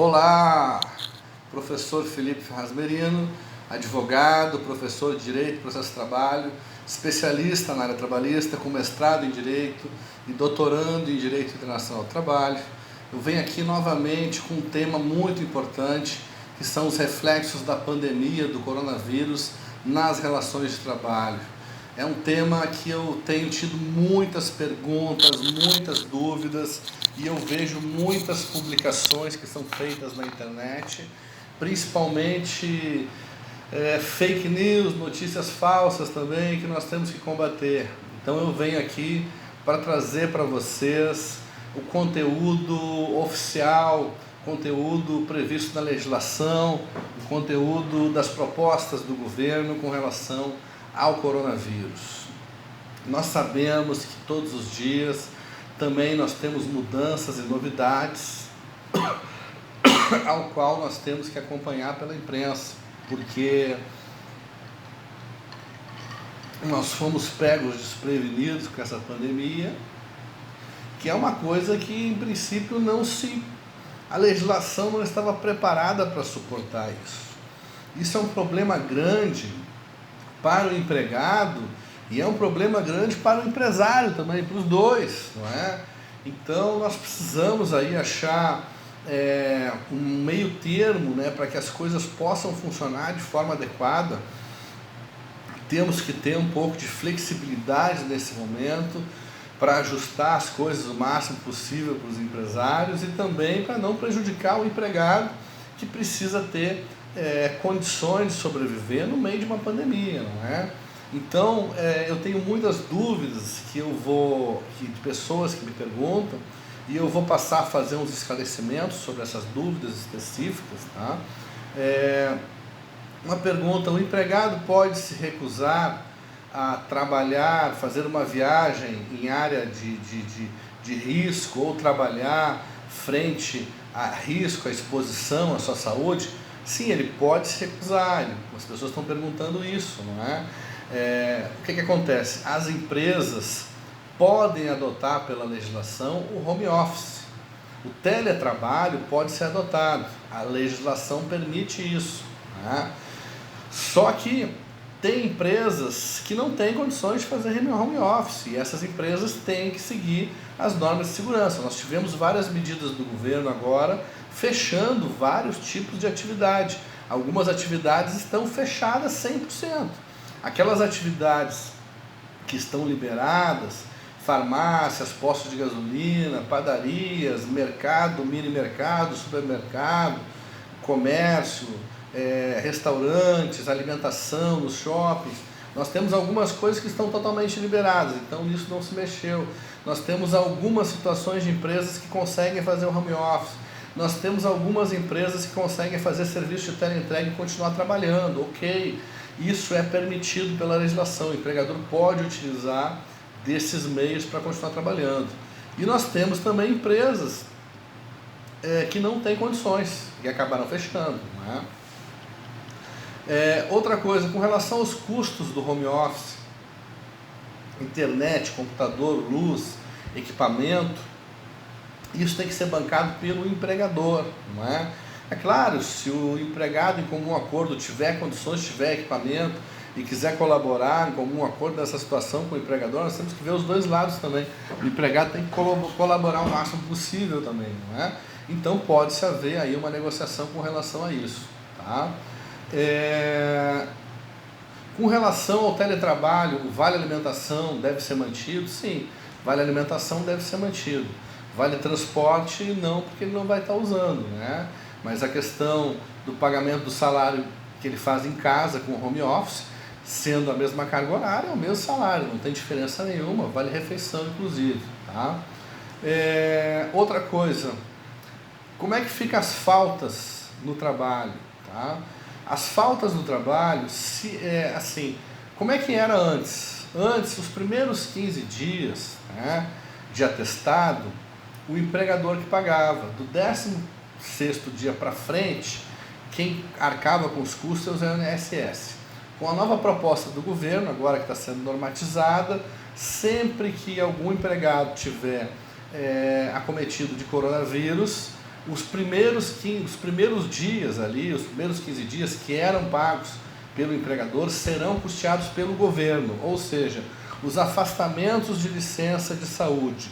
Olá, professor Felipe Ferraz Merino, advogado, professor de Direito e Processo de Trabalho, especialista na área trabalhista, com mestrado em Direito e doutorando em Direito Internacional do Trabalho. Eu venho aqui novamente com um tema muito importante, que são os reflexos da pandemia do coronavírus nas relações de trabalho. É um tema que eu tenho tido muitas perguntas, muitas dúvidas, e eu vejo muitas publicações que são feitas na internet, principalmente fake news, notícias falsas também, que nós temos que combater. Então eu venho aqui para trazer para vocês o conteúdo oficial, conteúdo previsto na legislação, o conteúdo das propostas do governo com relação ao coronavírus. Nós sabemos que todos os dias também nós temos mudanças e novidades ao qual nós temos que acompanhar pela imprensa, porque nós fomos pegos desprevenidos com essa pandemia, que é uma coisa que em princípio a legislação não estava preparada para suportar isso. Isso é um problema grande para o empregado e é um problema grande para o empresário também, para os dois, não é? Então nós precisamos aí achar um meio termo, né, para que as coisas possam funcionar de forma adequada. Temos que ter um pouco de flexibilidade nesse momento para ajustar as coisas o máximo possível para os empresários e também para não prejudicar o empregado, que precisa ter condições de sobreviver no meio de uma pandemia, não é? Então, eu tenho muitas dúvidas de pessoas que me perguntam, e eu vou passar a fazer uns esclarecimentos sobre essas dúvidas específicas, tá? Uma pergunta: o empregado pode se recusar a trabalhar, fazer uma viagem em área de risco ou trabalhar frente a risco, a exposição à sua saúde? Sim, ele pode se recusar. As pessoas estão perguntando isso, não é? O que acontece? As empresas podem adotar pela legislação o home office. O teletrabalho pode ser adotado. A legislação permite isso, né? Só que tem empresas que não têm condições de fazer home office, e essas empresas têm que seguir as normas de segurança. Nós tivemos várias medidas do governo agora fechando vários tipos de atividade. Algumas atividades estão fechadas 100%. Aquelas atividades que estão liberadas, farmácias, postos de gasolina, padarias, mercado, mini mercado, supermercado, comércio, restaurantes, alimentação nos shoppings, nós temos algumas coisas que estão totalmente liberadas, então isso não se mexeu. Nós temos algumas situações de empresas que conseguem fazer o home office, nós temos algumas empresas que conseguem fazer serviço de teleentrega e continuar trabalhando, ok, isso é permitido pela legislação, o empregador pode utilizar desses meios para continuar trabalhando. E nós temos também empresas que não têm condições, que acabaram fechando, não é? Outra coisa, com relação aos custos do home office, internet, computador, luz, equipamento, isso tem que ser bancado pelo empregador, não é? É claro, se o empregado em comum acordo tiver condições, tiver equipamento e quiser colaborar em comum acordo nessa situação com o empregador, nós temos que ver os dois lados também. O empregado tem que colaborar o máximo possível também, não é? Então pode-se haver aí uma negociação com relação a isso, tá? Com relação ao teletrabalho, o vale alimentação deve ser mantido? Sim, vale alimentação deve ser mantido. Vale transporte não, porque ele não vai estar usando, né? Mas a questão do pagamento do salário que ele faz em casa com o home office, sendo a mesma carga horária, é o mesmo salário, não tem diferença nenhuma, vale refeição inclusive, tá? Outra coisa, como é que ficam as faltas no trabalho, tá? As faltas no trabalho, como é que era antes? Antes, os primeiros 15 dias, né, de atestado, o empregador que pagava. Do 16º dia para frente, quem arcava com os custos era o INSS. Com a nova proposta do governo, agora que está sendo normatizada, sempre que algum empregado tiver acometido de coronavírus, os primeiros dias ali, os primeiros 15 dias que eram pagos pelo empregador serão custeados pelo governo, ou seja, os afastamentos de licença de saúde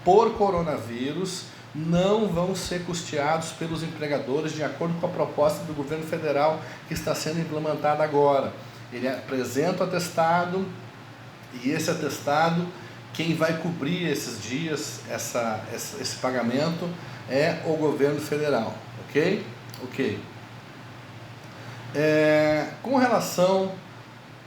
por coronavírus não vão ser custeados pelos empregadores de acordo com a proposta do governo federal que está sendo implementada agora. Ele apresenta o atestado e esse atestado, quem vai cobrir esses dias, esse pagamento é o governo federal, ok? Ok. Com relação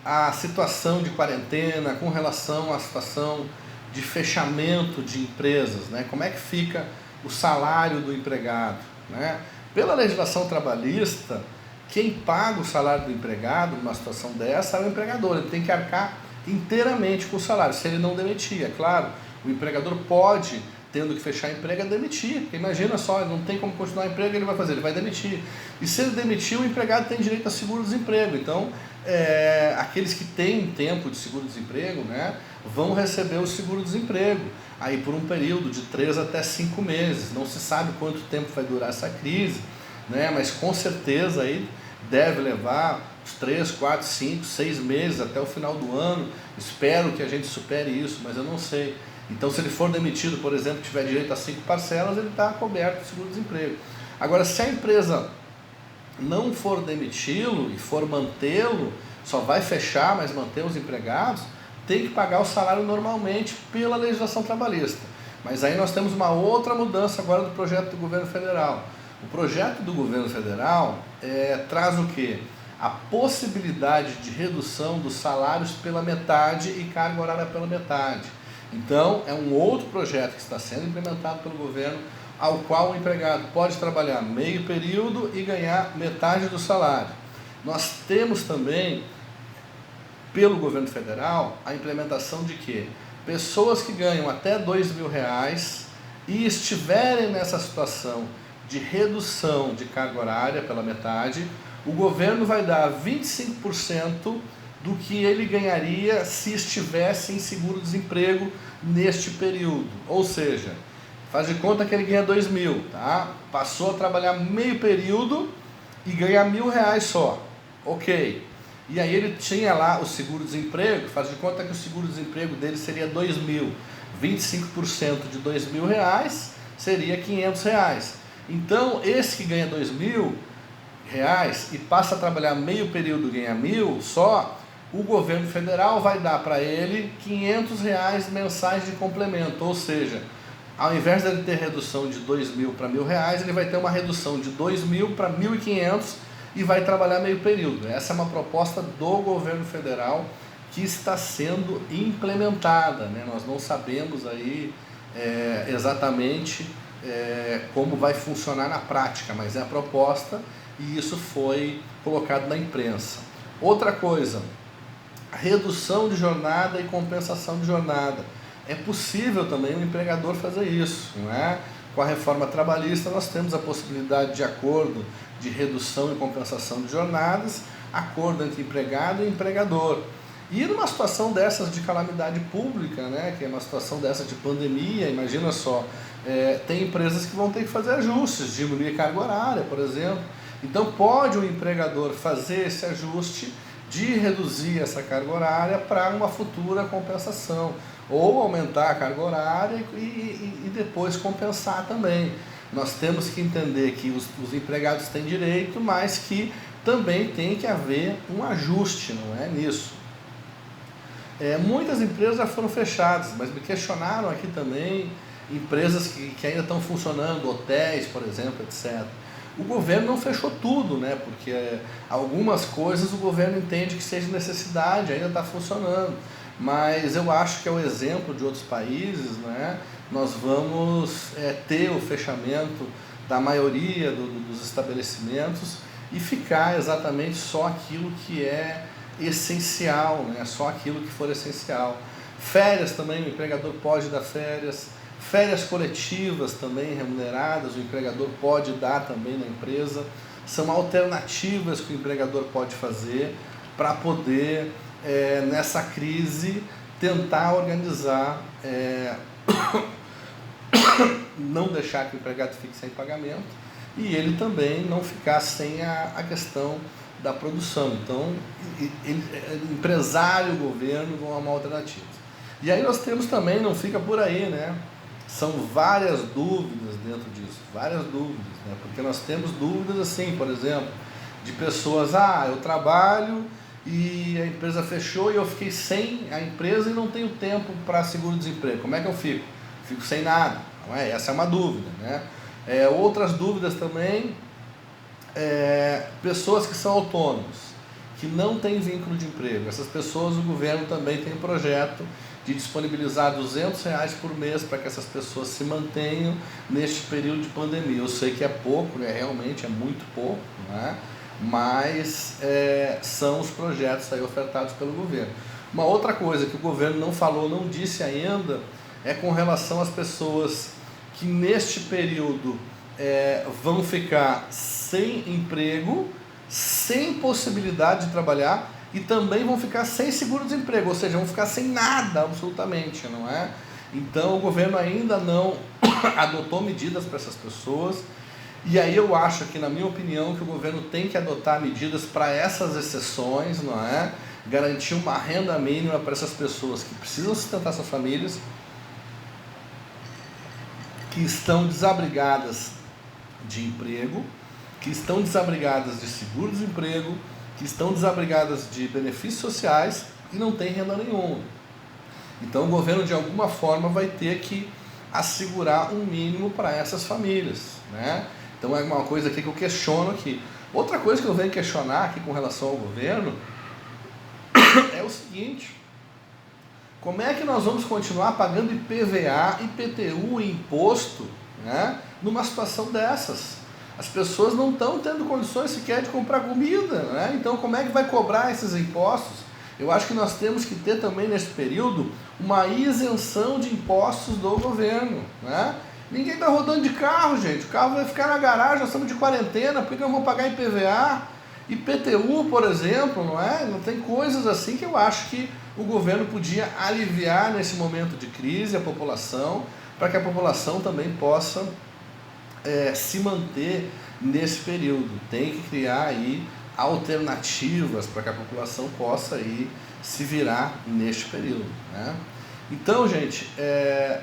à situação de quarentena, com relação à situação de fechamento de empresas, né? Como é que fica o salário do empregado, né? Pela legislação trabalhista, quem paga o salário do empregado numa situação dessa é o empregador, ele tem que arcar inteiramente com o salário, se ele não demitir, é claro. O empregador pode, tendo que fechar emprego, demitir, porque imagina só, ele não tem como continuar o emprego, ele vai fazer, ele vai demitir. E se ele demitir, o empregado tem direito a seguro-desemprego. Então, aqueles que têm tempo de seguro-desemprego, né, vão receber o seguro-desemprego, aí por um período de 3 até 5 meses. Não se sabe quanto tempo vai durar essa crise, né, mas com certeza aí deve levar uns 3, 4, 5, 6 meses até o final do ano. Espero que a gente supere isso, mas eu não sei. Então, se ele for demitido, por exemplo, tiver direito a 5 parcelas, ele está coberto de seguro-desemprego. Agora, se a empresa não for demiti-lo e for mantê-lo, só vai fechar, mas manter os empregados, tem que pagar o salário normalmente pela legislação trabalhista. Mas aí nós temos uma outra mudança agora do projeto do governo federal. O projeto do governo federal traz o quê? A possibilidade de redução dos salários pela metade e carga horária pela metade. Então, é um outro projeto que está sendo implementado pelo governo, ao qual o empregado pode trabalhar meio período e ganhar metade do salário. Nós temos também, pelo governo federal, a implementação de que pessoas que ganham até R$2.000 e estiverem nessa situação de redução de carga horária pela metade, o governo vai dar 25% do que ele ganharia se estivesse em seguro-desemprego neste período. Ou seja, faz de conta que ele ganha R$2.000, tá? Passou a trabalhar meio período e ganha R$1.000 só. Ok. E aí ele tinha lá o seguro-desemprego, faz de conta que o seguro-desemprego dele seria R$2.000. 25% de R$2.000 seria R$500. Então, esse que ganha R$2.000 e passa a trabalhar meio período e ganha R$1.000 só, o governo federal vai dar para ele R$500 mensais de complemento, ou seja, ao invés de ele ter redução de R$2.000 para R$1.000, ele vai ter uma redução de R$2.000 para R$1.500 e vai trabalhar meio período. Essa é uma proposta do governo federal que está sendo implementada, né? Nós não sabemos aí exatamente como vai funcionar na prática, mas é a proposta e isso foi colocado na imprensa. Outra coisa, redução de jornada e compensação de jornada. É possível também o empregador fazer isso, não é? Com a reforma trabalhista nós temos a possibilidade de acordo de redução e compensação de jornadas, acordo entre empregado e empregador. E numa situação dessas de calamidade pública, né, que é uma situação dessa de pandemia, imagina só, tem empresas que vão ter que fazer ajustes, diminuir carga horária, por exemplo. Então pode o empregador fazer esse ajuste de reduzir essa carga horária para uma futura compensação, ou aumentar a carga horária e depois compensar também. Nós temos que entender que os empregados têm direito, mas que também tem que haver um ajuste, não é nisso. Muitas empresas já foram fechadas, mas me questionaram aqui também empresas que ainda estão funcionando, hotéis, por exemplo, etc. O governo não fechou tudo, né? Porque algumas coisas o governo entende que seja necessidade, ainda está funcionando. Mas eu acho que é o exemplo de outros países, né? Nós vamos ter o fechamento da maioria dos estabelecimentos e ficar exatamente só aquilo que é essencial, né? Só aquilo que for essencial. Férias também, o empregador pode dar férias. Férias coletivas também remuneradas, o empregador pode dar também na empresa. São alternativas que o empregador pode fazer para poder, nessa crise, tentar organizar não deixar que o empregado fique sem pagamento e ele também não ficar sem a questão da produção. Então, empresário e governo vão arrumar alternativas. E aí nós temos também, não fica por aí, né? São várias dúvidas dentro disso, várias dúvidas, né? Porque nós temos dúvidas assim, por exemplo, de pessoas, eu trabalho e a empresa fechou e eu fiquei sem a empresa e não tenho tempo para seguro-desemprego. Como é que eu fico? Fico sem nada, não é? Essa é uma dúvida, né? Outras dúvidas também, pessoas que são autônomos, que não têm vínculo de emprego. Essas pessoas, o governo também tem um projeto de disponibilizar R$200 por mês para que essas pessoas se mantenham neste período de pandemia. Eu sei que é pouco, né? Realmente é muito pouco, né? Mas são os projetos aí ofertados pelo governo. Uma outra coisa que o governo não falou, não disse ainda, é com relação às pessoas que neste período vão ficar sem emprego, sem possibilidade de trabalhar e também vão ficar sem seguro-desemprego, ou seja, vão ficar sem nada absolutamente, não é? Então o governo ainda não adotou medidas para essas pessoas. E aí eu acho que, na minha opinião, que o governo tem que adotar medidas para essas exceções, não é? Garantir uma renda mínima para essas pessoas que precisam sustentar suas famílias, que estão desabrigadas de emprego, que estão desabrigadas de seguro-desemprego, que estão desabrigadas de benefícios sociais e não têm renda nenhuma. Então o governo, de alguma forma, vai ter que assegurar um mínimo para essas famílias, né? Então é uma coisa aqui que eu questiono aqui. Outra coisa que eu venho questionar aqui com relação ao governo é o seguinte: como é que nós vamos continuar pagando IPVA, IPTU e imposto, né, numa situação dessas? As pessoas não estão tendo condições sequer de comprar comida, né? Então como é que vai cobrar esses impostos? Eu acho que nós temos que ter também nesse período uma isenção de impostos do governo, né? Ninguém está rodando de carro, gente. O carro vai ficar na garagem, nós estamos de quarentena, por que não vão pagar IPVA? IPTU, por exemplo, não é? Não tem coisas assim que eu acho que o governo podia aliviar nesse momento de crise a população, para que a população também possa se manter nesse período. Tem que criar aí alternativas para que a população possa aí se virar neste período, né? Então, gente,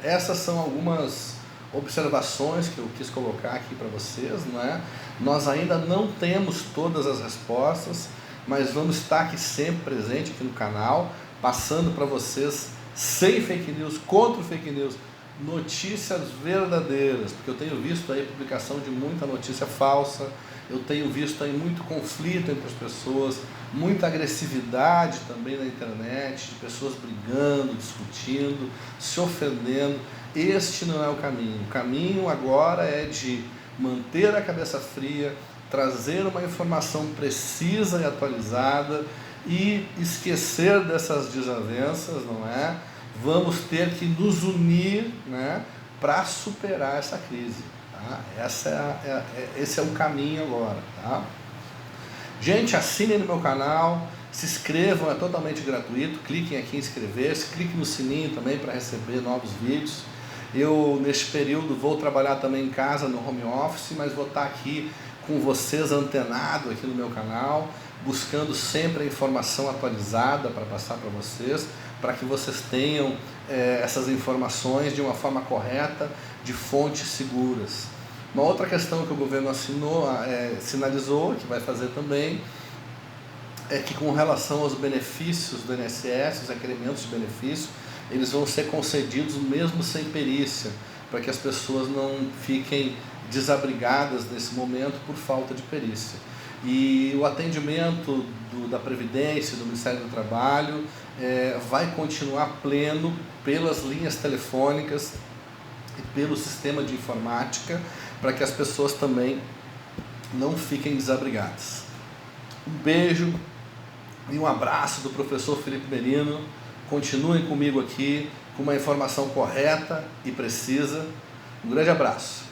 essas são algumas observações que eu quis colocar aqui para vocês, não é? Nós ainda não temos todas as respostas, mas vamos estar aqui sempre presente aqui no canal, passando para vocês sem fake news, contra o fake news, notícias verdadeiras, porque eu tenho visto aí publicação de muita notícia falsa, eu tenho visto aí muito conflito entre as pessoas, muita agressividade também na internet, de pessoas brigando, discutindo, se ofendendo. Este não é o caminho. O caminho agora é de manter a cabeça fria, trazer uma informação precisa e atualizada e esquecer dessas desavenças, não é? Vamos ter que nos unir, né, para superar essa crise. Tá? Esse é o caminho agora. Tá? Gente, assinem no meu canal, se inscrevam, é totalmente gratuito, cliquem aqui em inscrever-se, cliquem no sininho também para receber novos vídeos. Eu, neste período, vou trabalhar também em casa, no home office, mas vou estar aqui com vocês, antenado aqui no meu canal, buscando sempre a informação atualizada para passar para vocês, para que vocês tenham essas informações de uma forma correta, de fontes seguras. Uma outra questão que o governo sinalizou, que vai fazer também, é que com relação aos benefícios do INSS, os requerimentos de benefício, eles vão ser concedidos mesmo sem perícia, para que as pessoas não fiquem desabrigadas nesse momento por falta de perícia. E o atendimento da Previdência, do Ministério do Trabalho, vai continuar pleno pelas linhas telefônicas e pelo sistema de informática, para que as pessoas também não fiquem desabrigadas. Um beijo e um abraço do professor Felipe Merino. Continuem comigo aqui com uma informação correta e precisa. Um grande abraço.